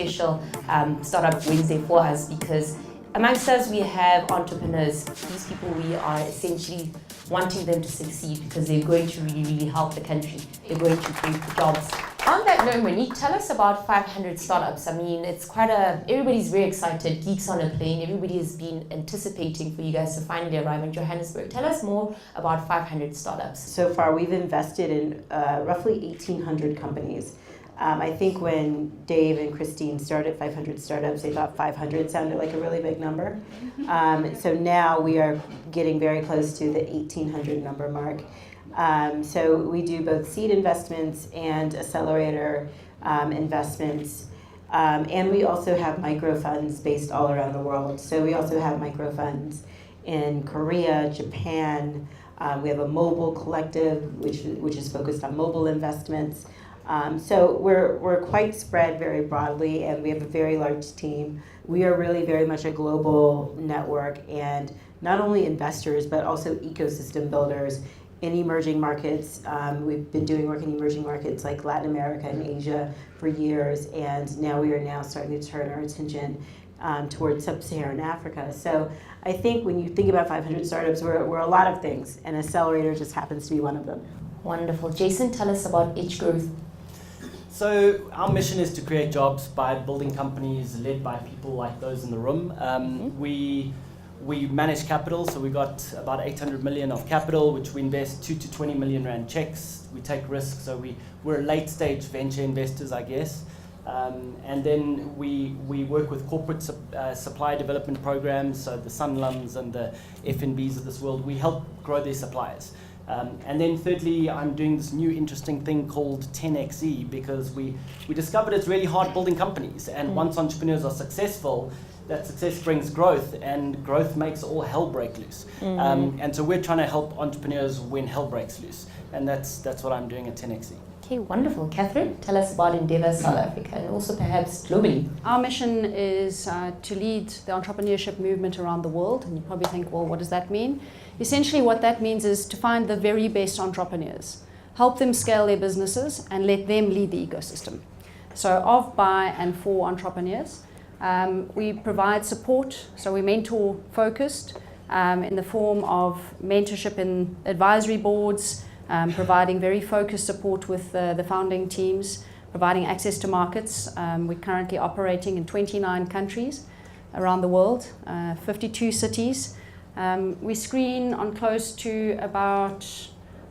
special Startup Wednesday for us, because amongst us we have entrepreneurs. These people, we are essentially wanting them to succeed because they're going to really, really help the country. They're going to create jobs. On that note, Monique, tell us about 500 startups. I mean, it's everybody's very excited. Geeks on a plane. Everybody has been anticipating for you guys to finally arrive in Johannesburg. Tell us more about 500 startups. So far, we've invested in roughly 1,800 companies. I think when Dave and Christine started 500 Startups, they thought 500 sounded like a really big number. So now we are getting very close to the 1,800 number mark. So we do both seed investments and accelerator investments. And we also have micro funds based all around the world. So we also have micro funds in Korea, Japan. We have a mobile collective, which is focused on mobile investments. So we're quite spread very broadly, and we have a very large team. We are really very much a global network, and not only investors, but also ecosystem builders in emerging markets. We've been doing work in emerging markets like Latin America and Asia for years, and now we are now starting to turn our attention towards sub-Saharan Africa. So I think when you think about 500 startups, we're a lot of things, and Accelerator just happens to be one of them. Wonderful. Jason, tell us about Edge Growth. So our mission is to create jobs by building companies led by people like those in the room. We manage capital, so we got about 800 million of capital, which we invest 2 to 20 million rand checks. We take risks, so we're late stage venture investors, I guess. And then we work with corporate supply development programs, so the Sanlums and the FNBs of this world. We help grow their suppliers. And then thirdly, I'm doing this new interesting thing called 10xe, because we discovered it's really hard building companies. And once entrepreneurs are successful, that success brings growth, and growth makes all hell break loose. And so we're trying to help entrepreneurs when hell breaks loose. And that's what I'm doing at 10xe. Okay, wonderful. Catherine, tell us about Endeavour South Africa and also perhaps globally. Our mission is to lead the entrepreneurship movement around the world. And you probably think, well, what does that mean? Essentially what that means is to find the very best entrepreneurs, help them scale their businesses, and let them lead the ecosystem. So of, by, and for entrepreneurs. We provide support, so we mentor focused in the form of mentorship in advisory boards, providing very focused support with the founding teams, providing access to markets. We're currently operating in 29 countries around the world, 52 cities. We screen on close to about,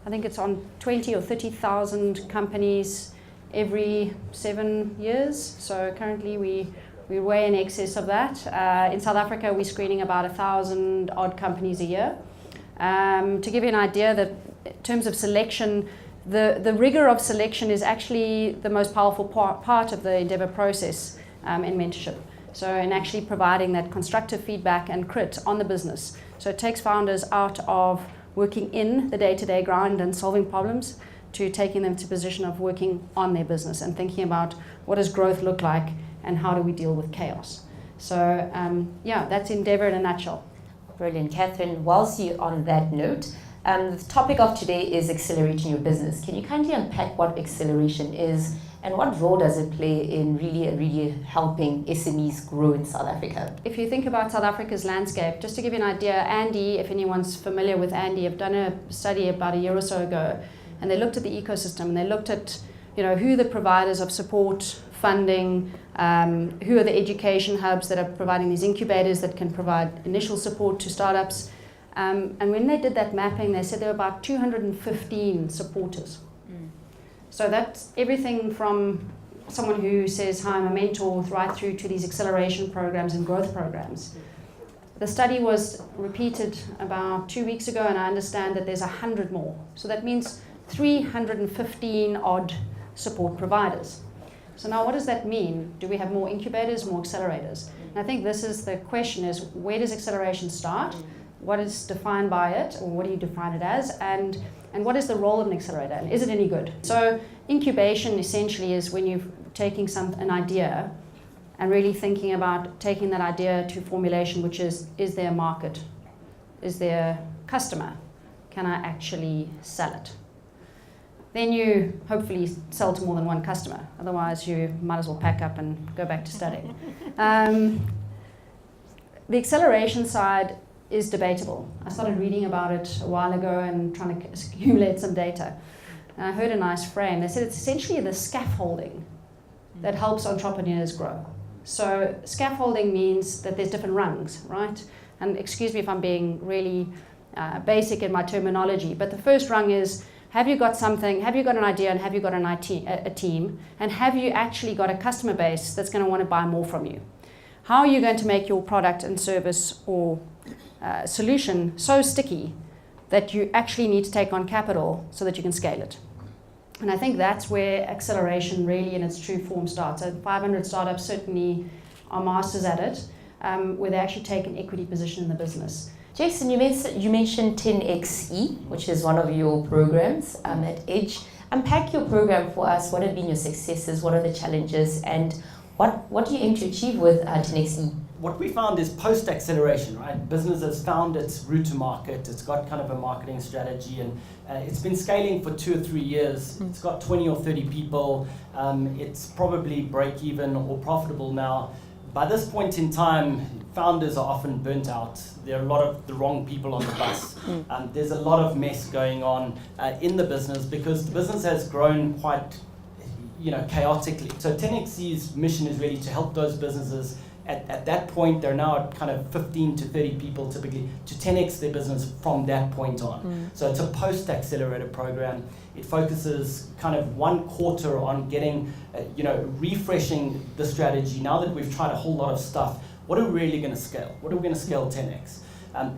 I think it's on 20 or 30,000 companies every 7 years. So currently we're way in excess of that. In South Africa, we're screening about 1,000 odd companies a year. To give you an idea that in terms of selection, the rigor of selection is actually the most powerful part of the Endeavour process in mentorship. So in actually providing that constructive feedback and crit on the business. So it takes founders out of working in the day-to-day grind and solving problems to taking them to a position of working on their business and thinking about what does growth look like and how do we deal with chaos. So yeah, that's Endeavour in a nutshell. Brilliant. Catherine, whilst you're on that note, the topic of today is accelerating your business. Can you kindly unpack what acceleration is and what role does it play in really helping SMEs grow in South Africa? If you think about South Africa's landscape, just to give you an idea, Andy, if anyone's familiar with Andy, I've done a study about a year or so ago, and they looked at the ecosystem and they looked at who the providers of support, funding, who are the education hubs that are providing these incubators that can provide initial support to startups. And when they did that mapping, they said there were about 215 supporters. So that's everything from someone who says, hi, I'm a mentor, right through to these acceleration programs and growth programs. The study was repeated about 2 weeks ago, and I understand that there's 100 more. So that means 315 odd support providers. So now what does that mean? Do we have more incubators, more accelerators? And I think this is the question is, where does acceleration start? What is defined by it, or what do you define it as? And what is the role of an accelerator, and is it any good? So incubation essentially is when you're taking an idea and really thinking about taking that idea to formulation, which is there a market? Is there a customer? Can I actually sell it? then you hopefully sell to more than one customer. Otherwise, you might as well pack up and go back to studying. The acceleration side is debatable. I started reading about it a while ago and trying to accumulate some data. And I heard a nice frame. They said it's essentially the scaffolding that helps entrepreneurs grow. So scaffolding means that there's different rungs, right? And excuse me if I'm being really basic in my terminology, but the first rung is, have you got something, have you got an idea, and have you got a team, and have you actually got a customer base that's going to want to buy more from you? How are you going to make your product and service or solution so sticky that you actually need to take on capital so that you can scale it? And I think that's where acceleration really in its true form starts. So 500 startups certainly are masters at it, where they actually take an equity position in the business. Jason, you mentioned 10xe, which is one of your programs at Edge. Unpack your program for us. What have been your successes? What are the challenges? And what do you aim to achieve with 10xe? What we found is post-acceleration, right? Business has found its route to market. It's got kind of a marketing strategy, and it's been scaling for 2 or 3 years. It's got 20 or 30 people. It's probably break even or profitable now. By this point in time, founders are often burnt out. There are a lot of the wrong people on the bus. There's a lot of mess going on in the business because the business has grown quite, chaotically. So 10xe's mission is really to help those businesses. At that point, they're now at kind of 15 to 30 people typically to 10x their business from that point on. So it's a post-accelerator program. It focuses kind of 1 quarter on getting, refreshing the strategy. Now that we've tried a whole lot of stuff, what are we really going to scale? What are we going to scale 10x?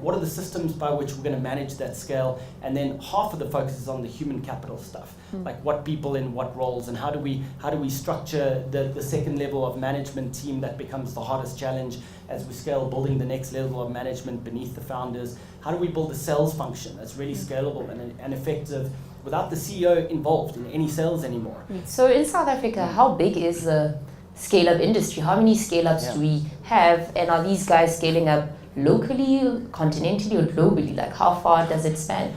What are the systems by which we're going to manage that scale? And then half of the focus is on the human capital stuff, like what people in what roles, and how do we structure the second level of management team that becomes the hardest challenge as we scale, building the next level of management beneath the founders. How do we build a sales function that's really scalable and effective without the CEO involved in any sales anymore? So in South Africa, how big is the scale-up industry? How many scale-ups do we have? And are these guys scaling up locally, continentally, or globally? Like, how far does it span?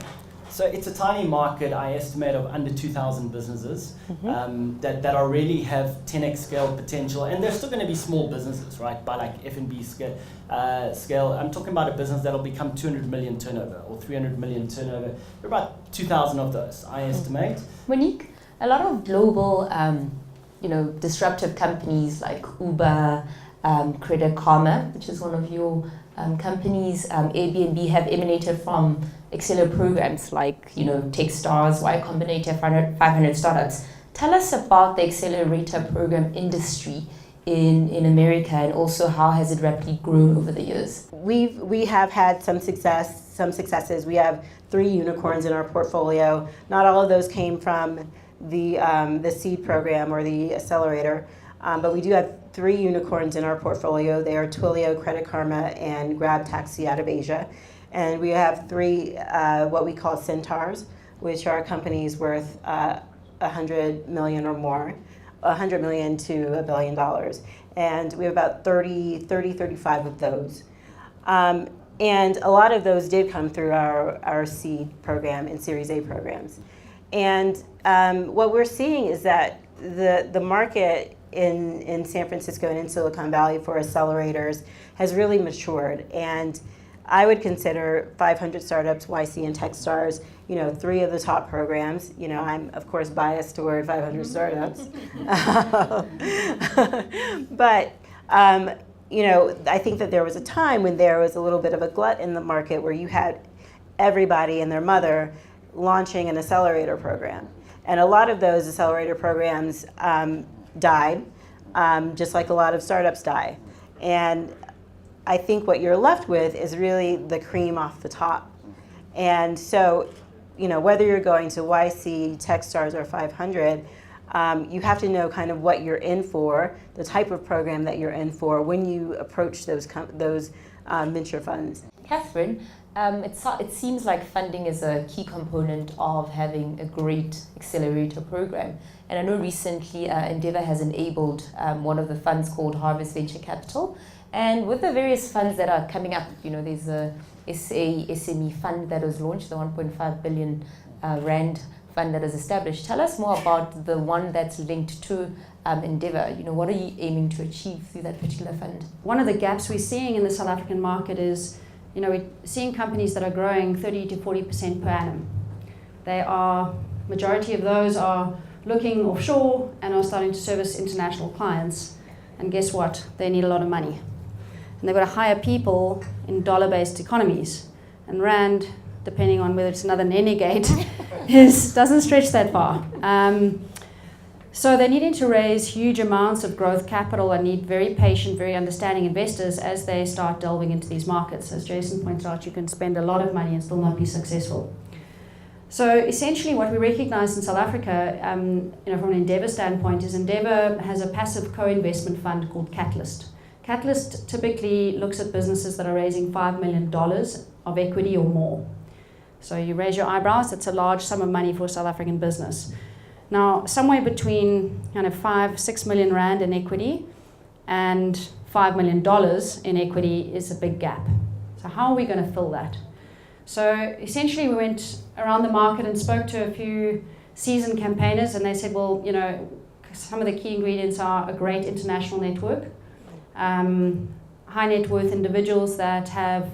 So it's a tiny market, I estimate, of under 2,000 businesses that are really have 10x scale potential, and they're still going to be small businesses, right? By like F&B scale. I'm talking about a business that'll become 200 million turnover or 300 million turnover. There are about 2,000 of those, I estimate. Monique, a lot of global, disruptive companies like Uber, Credit Karma, which is one of your companies, Airbnb, have emanated from accelerator programs like, Techstars, Y Combinator, 500 startups. Tell us about the accelerator program industry in America, and also how has it rapidly grown over the years? We have had some successes. We have 3 unicorns in our portfolio. Not all of those came from the seed program or the accelerator, but we do have 3 unicorns in our portfolio. They are Twilio, Credit Karma, and Grab Taxi out of Asia. And we have 3 what we call centaurs, which are companies worth 100 million or more, 100 million to $1 billion. And we have about 35 of those. And a lot of those did come through our seed program and Series A programs. And what we're seeing is that the market in San Francisco and in Silicon Valley for accelerators has really matured. And I would consider 500 Startups, YC, and Techstars, 3 of the top programs. I'm, of course, biased toward 500 Startups. But, I think that there was a time when there was a little bit of a glut in the market where you had everybody and their mother launching an accelerator program. And a lot of those accelerator programs died, just like a lot of startups die. And I think what you're left with is really the cream off the top. And so, whether you're going to YC, Techstars, or 500, you have to know kind of what you're in for, the type of program that you're in for when you approach those venture funds. Catherine, it seems like funding is a key component of having a great accelerator program. And I know recently Endeavour has enabled one of the funds called Harvest Venture Capital. And with the various funds that are coming up, there's a SME fund that was launched, the 1.5 billion Rand fund that is established. Tell us more about the one that's linked to Endeavour. What are you aiming to achieve through that particular fund? One of the gaps we're seeing in the South African market is, we're seeing companies that are growing 30 to 40% per annum. Majority of those are looking offshore and are starting to service international clients. And guess what? They need a lot of money. And they've got to hire people in dollar-based economies. And Rand, depending on whether it's another renegade, doesn't stretch that far. So they're needing to raise huge amounts of growth capital and need very patient, very understanding investors as they start delving into these markets. As Jason pointed out, you can spend a lot of money and still not be successful. So essentially what we recognize in South Africa, from an Endeavour standpoint, is Endeavour has a passive co-investment fund called Catalyst. Catalyst typically looks at businesses that are raising $5 million of equity or more. So you raise your eyebrows, that's a large sum of money for a South African business. Now, somewhere between kind of 5-6 million rand in equity and $5 million in equity is a big gap. So how are we going to fill that? So essentially we went around the market and spoke to a few seasoned campaigners, and they said, well, some of the key ingredients are a great international network, high net worth individuals that have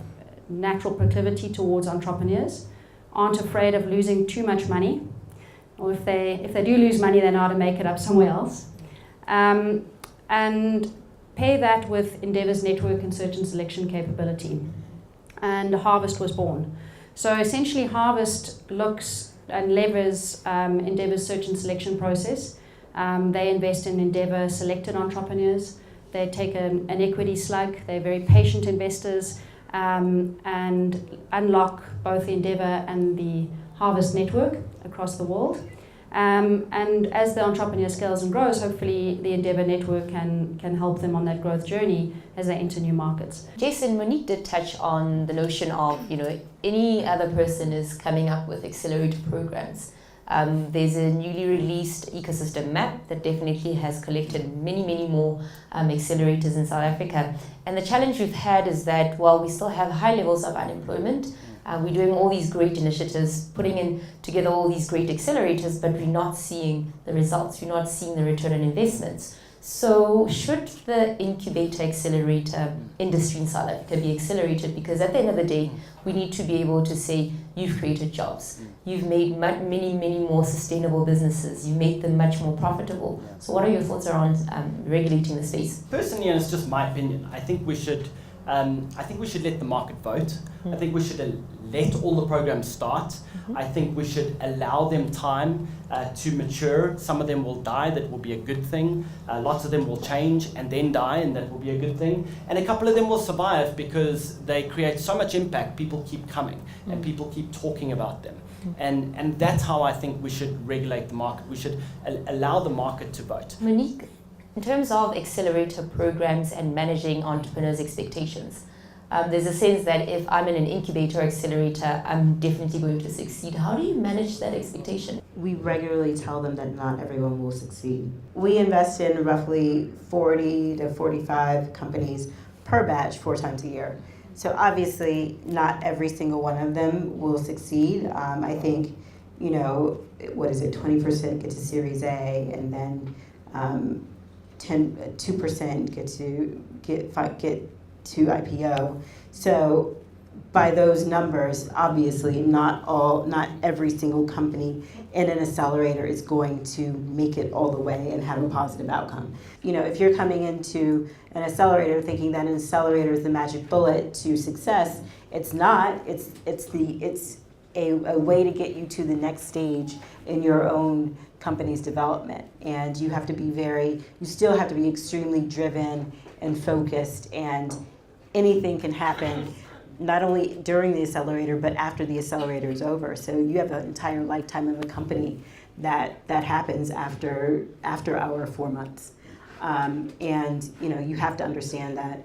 natural proclivity towards entrepreneurs, aren't afraid of losing too much money, or if they do lose money, they know how to make it up somewhere else. And pair that with Endeavour's network and search and selection capability. And Harvest was born. So essentially Harvest looks and levers Endeavour's search and selection process. They invest in Endeavour selected entrepreneurs. They take an equity slug. They're very patient investors and unlock both the Endeavour and the Harvest network across the world. And as the entrepreneur scales and grows, hopefully the Endeavour network can help them on that growth journey as they enter new markets. Jason, Monique did touch on the notion of, any other person is coming up with accelerator programs. There's a newly released ecosystem map that definitely has collected many, many more accelerators in South Africa. And the challenge we've had is that while we still have high levels of unemployment, we're doing all these great initiatives, putting in together all these great accelerators, but we're not seeing the results. We're not seeing the return on investments. So should the incubator accelerator industry in South Africa be accelerated? Because at the end of the day, we need to be able to say, you've created jobs. You've made many, many more sustainable businesses. You made them much more profitable. So what are your thoughts around regulating the space? Personally, and it's just my opinion, I think we should let the market vote. I think we should let all the programs start. I think we should allow them time to mature. Some of them will die, that will be a good thing. Lots of them will change and then die, and that will be a good thing. And a couple of them will survive because they create so much impact, people keep coming and people keep talking about them. And that's how I think we should regulate the market. We should allow the market to vote. Monique, in terms of accelerator programs and managing entrepreneurs' expectations, there's a sense that if I'm in an incubator accelerator, I'm definitely going to succeed. How do you manage that expectation? We regularly tell them that not everyone will succeed. We invest in roughly 40 to 45 companies per batch 4 times a year. So obviously not every single one of them will succeed. I think, 20% get to Series A, and then 2% get to IPO. So by those numbers, obviously not every single company in an accelerator is going to make it all the way and have a positive outcome. If you're coming into an accelerator thinking that an accelerator is the magic bullet to success, it's not. It's a way to get you to the next stage in your own company's development. And you still have to be extremely driven and focused, and anything can happen, not only during the accelerator, but after the accelerator is over. So you have an entire lifetime of a company that happens after our 4 months. And you have to understand that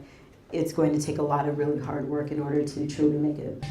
it's going to take a lot of really hard work in order to truly make it.